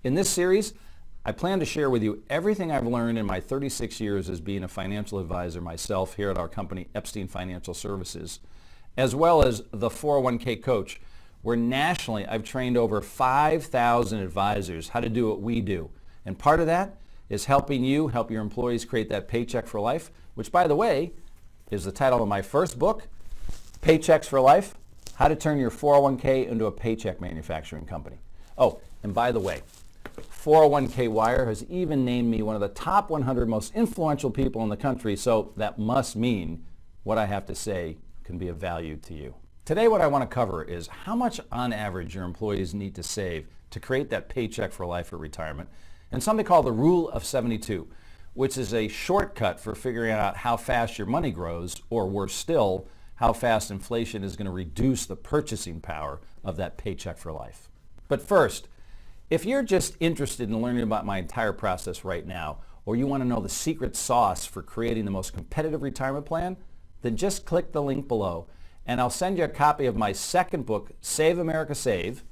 In this series, I plan to share with you everything I've learned in my 36 years as being a financial advisor myself here at our company, Epstein Financial Services, as well as the 401k coach, where nationally I've trained over 5,000 advisors how to do what we do. And part of that is helping you help your employees create that paycheck for life, which, by the way, is the title of my first book, Paychecks for Life, How to Turn Your 401k into a Paycheck Manufacturing Company. Oh, and by the way, 401k Wire has even named me one of the top 100 most influential people in the country, so that must mean what I have to say can be of value to you. Today what I want to cover is how much on average your employees need to save to create that paycheck for life or retirement, and something called the Rule of 72, which is a shortcut for figuring out how fast your money grows, or worse still, how fast inflation is going to reduce the purchasing power of that paycheck for life. But first, if you're just interested in learning about my entire process right now, or you want to know the secret sauce for creating the most competitive retirement plan, then just click the link below and I'll send you a copy of my second book, Save America Save.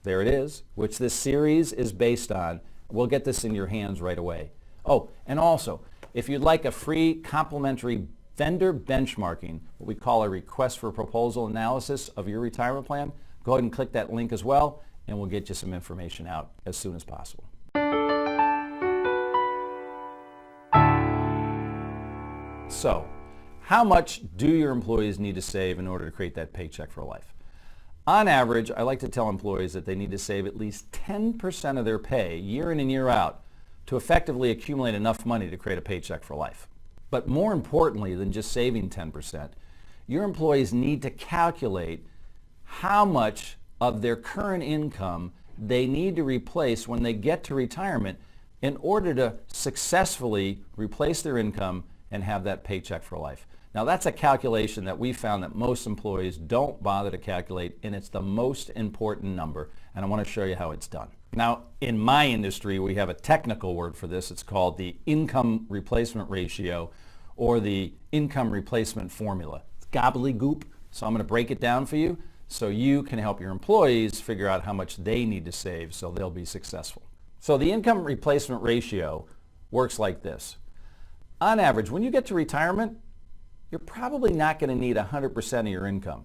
There it is, which this series is based on. We'll get this in your hands right away. Oh, and also, if you'd like a free complimentary vendor benchmarking, what we call a request for proposal analysis of your retirement plan, go ahead and click that link as well, and we'll get you some information out as soon as possible. So, how much do your employees need to save in order to create that paycheck for life? On average, I like to tell employees that they need to save at least 10% of their pay year in and year out to effectively accumulate enough money to create a paycheck for life. But more importantly than just saving 10%, your employees need to calculate how much of their current income they need to replace when they get to retirement in order to successfully replace their income and have that paycheck for life. Now that's a calculation that we found that most employees don't bother to calculate, and it's the most important number, and I want to show you how it's done. Now in my industry we have a technical word for this. It's called the income replacement ratio or the income replacement formula. It's gobbledygook, so I'm going to break it down for you so you can help your employees figure out how much they need to save so they'll be successful. So the income replacement ratio works like this. On average, when you get to retirement, you're probably not going to need 100% of your income.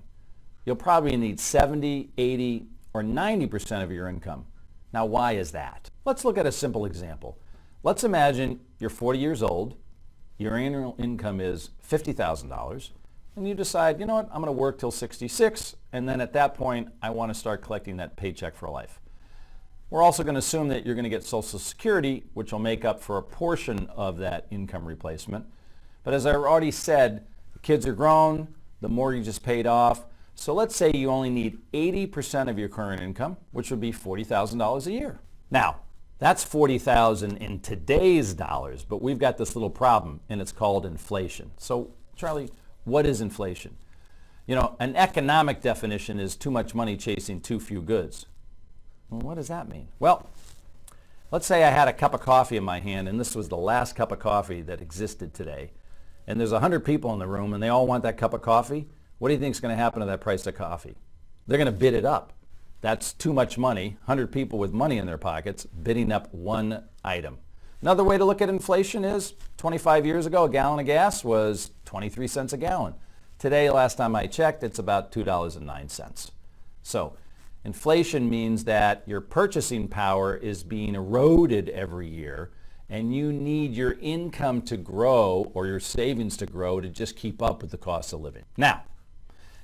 You'll probably need 70, 80, or 90% of your income. Now, why is that? Let's look at a simple example. Let's imagine you're 40 years old, your annual income is $50,000, and you decide, you know what, I'm going to work till 66, and then at that point, I want to start collecting that paycheck for life. We're also going to assume that you're going to get Social Security, which will make up for a portion of that income replacement. But as I already said, the kids are grown, the mortgage is paid off, so let's say you only need 80% of your current income, which would be $40,000 a year. Now, that's $40,000 in today's dollars, but we've got this little problem, and it's called inflation. So, Charlie, what is inflation? You know, an economic definition is too much money chasing too few goods. Well, what does that mean? Well, let's say I had a cup of coffee in my hand, and this was the last cup of coffee that existed today, and there's 100 people in the room, and they all want that cup of coffee. What do you think is going to happen to that price of coffee? They're going to bid it up. That's too much money, 100 people with money in their pockets bidding up one item. Another way to look at inflation is 25 years ago, a gallon of gas was 23 cents a gallon. Today, last time I checked, it's about $2.09. So inflation means that your purchasing power is being eroded every year, and you need your income to grow or your savings to grow to just keep up with the cost of living. Now,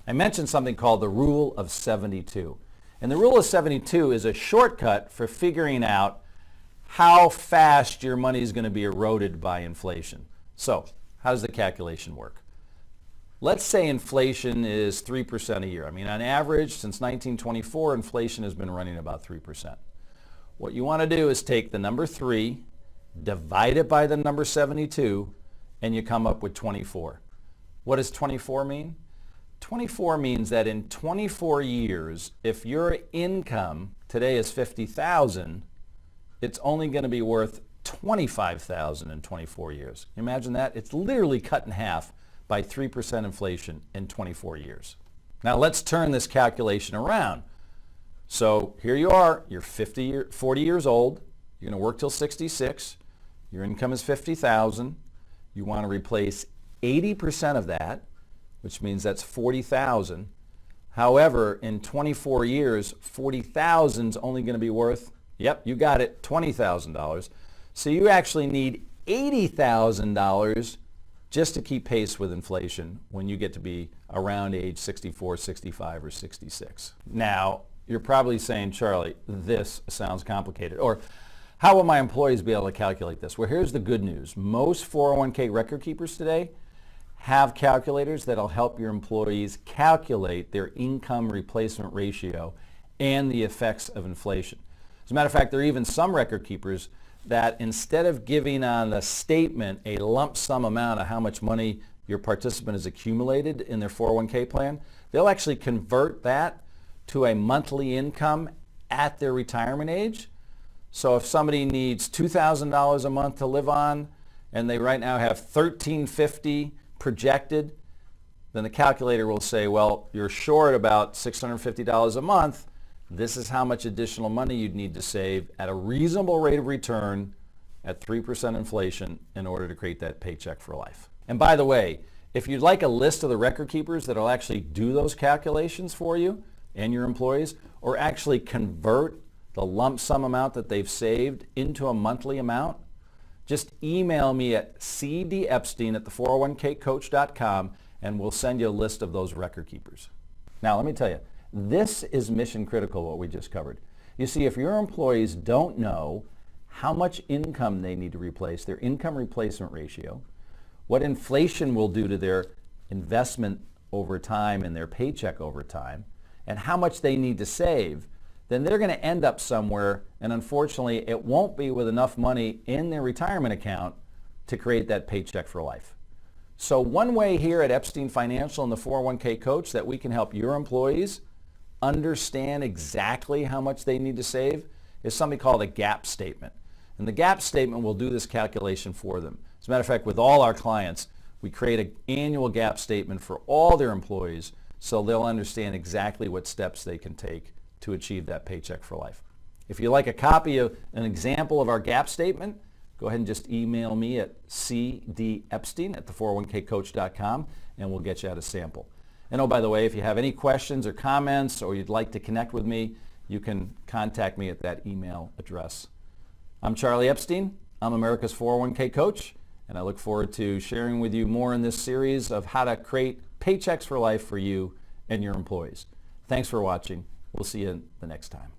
I mentioned something called the Rule of 72. And the Rule of 72 is a shortcut for figuring out how fast your money is going to be eroded by inflation. So, how does the calculation work? Let's say inflation is 3% a year. I mean, on average, since 1924, inflation has been running about 3%. What you want to do is take the number 3, divide it by the number 72, and you come up with 24. What does 24 mean? 24 means that in 24 years, if your income today is $50,000, it's only going to be worth $25,000 in 24 years. Imagine that. It's literally cut in half by 3% inflation in 24 years. Now let's turn this calculation around. So here you are, you're 40 years old, you're going to work till 66, your income is 50,000, you want to replace 80% of that, which means that's 40,000. However, in 24 years, 40,000 is only going to be worth, yep, you got it, $20,000. So you actually need $80,000 just to keep pace with inflation when you get to be around age 64, 65, or 66. Now, you're probably saying, Charlie, this sounds complicated. Or how will my employees be able to calculate this? Well, here's the good news. Most 401k record keepers today have calculators that'll help your employees calculate their income replacement ratio and the effects of inflation. As a matter of fact, there are even some record keepers that instead of giving on the statement a lump sum amount of how much money your participant has accumulated in their 401k plan, they'll actually convert that to a monthly income at their retirement age. So if somebody needs $2,000 a month to live on and they right now have $1,350 projected, then the calculator will say, well, you're short about $650 a month. This is how much additional money you'd need to save at a reasonable rate of return at 3% inflation in order to create that paycheck for life. And by the way, if you'd like a list of the record keepers that will actually do those calculations for you and your employees, or actually convert the lump sum amount that they've saved into a monthly amount, just email me at cdepstein@the401kcoach.com and we'll send you a list of those record keepers. Now let me tell you, this is mission critical, what we just covered. You see, if your employees don't know how much income they need to replace, their income replacement ratio, what inflation will do to their investment over time and their paycheck over time, and how much they need to save, then they're going to end up somewhere, and unfortunately it won't be with enough money in their retirement account to create that paycheck for life. So one way here at Epstein Financial and the 401k Coach that we can help your employees understand exactly how much they need to save is something called a gap statement. And the gap statement will do this calculation for them. As a matter of fact, with all our clients, we create an annual gap statement for all their employees so they'll understand exactly what steps they can take to achieve that paycheck for life. If you'd like a copy of an example of our gap statement, go ahead and just email me at cdepstein@the401kcoach.com and we'll get you out a sample. And oh, by the way, if you have any questions or comments or you'd like to connect with me, you can contact me at that email address. I'm Charlie Epstein. I'm America's 401k Coach, and I look forward to sharing with you more in this series of how to create paychecks for life for you and your employees. Thanks for watching. We'll see you the next time.